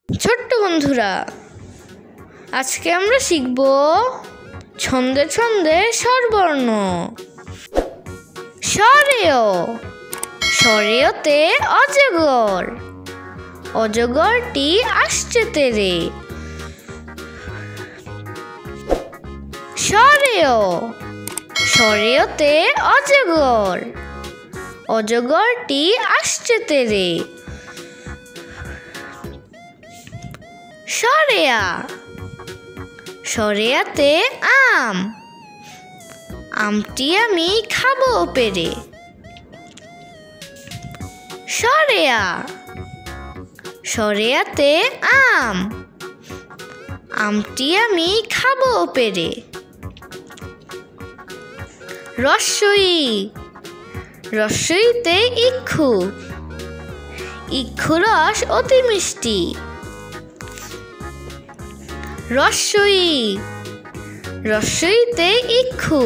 ছোট্ট বন্ধুরা, আজকে আমরা শিখব ছন্দে ছন্দে স্বরবর্ণ। স্বরেয়, স্বরেয়তে অজগর, অজগরটি আসছে তেরে। স্বরেয়, স্বরেয়তে অজগর, অজগরটি আসছে তেরে। স্বরেয়া, স্বরেয়াতে আম, আমটি আমি খাবো পেরে। স্বরেয়া, স্বরেয়াতে আম, আমটি আমি খাবো পেরে। রস্বই, রস্বইতে ইক্ষু, ইক্ষু রস অতি মিষ্টি। রস্বই, রস্বইতে ইক্ষু,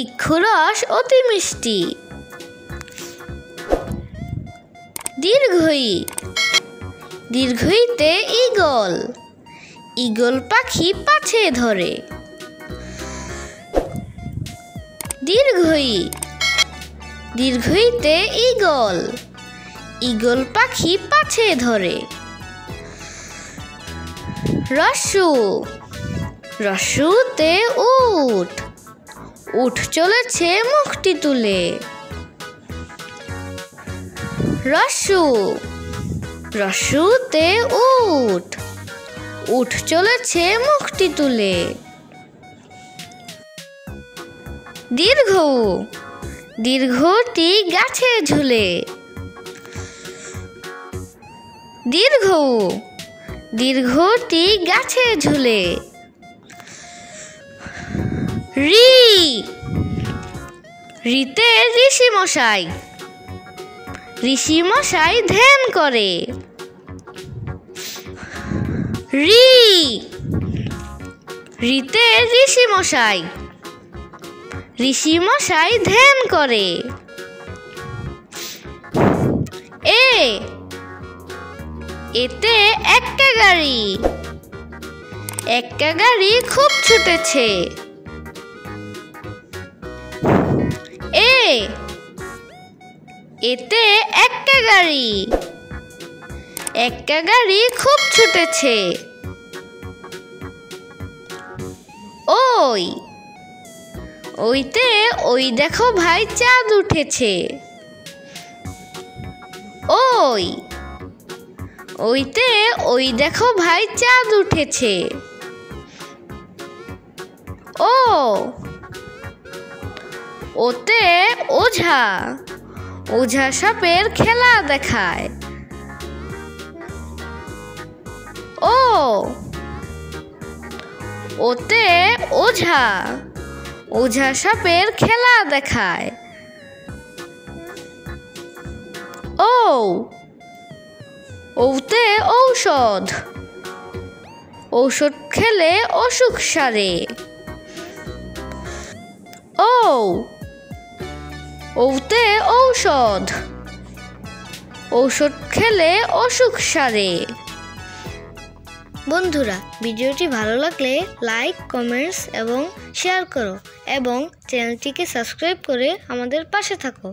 ইক্ষু রস অতি মিষ্টি। দীর্ঘই, দীর্ঘইতে ঈগল, ঈগল পাখি পাছে ধরে। দীর্ঘই, দীর্ঘইতে ঈগল, ঈগল পাখি পাছে ধরে। রস্যু, রস্যুতে উট, উট চলেছে মুখটি তুলে। রস্যু, রস্যুতে উট, উট চলেছে মুখটি তুলে। দীর্ঘ, দীর্ঘটি গাছে ঝুলে। দীর্ঘ, দীর্ঘটি গাছে ঝুলে। ঋ, ঋতে ঋষি মশাই, ঋষি মশাই ধ্যান করে। ঋ, ঋতে ঋষি মশাই, ঋষি মশাই ধ্যান করে। এ, এতে একটা গাড়ি, একটা গাড়ি খুব ছুটেছে। এ, এতে একটা গাড়ি, একটা গাড়ি খুব ছুটেছে। ওই, ওইতে ওই দেখো ভাই চাঁদ উঠেছে। ওই, ওইতে ওই দেখো ভাই চাঁদ উঠেছে। ও, ওতে ওঝা, ওঝা সাপের খেলা দেখায়। ও, ওতে ওঝা, ওঝা সাপের খেলা দেখায়। ও, ওতে ঔষধ, ঔষধ খেলে অসুখ সারে। ও, ওতে ঔষধ, ঔষধ খেলে অসুখ সারে। বন্ধুরা, ভিডিওটি ভালো লাগলে লাইক, কমেন্টস এবং শেয়ার করো এবং চ্যানেলটিকে সাবস্ক্রাইব করে আমাদের পাশে থাকো।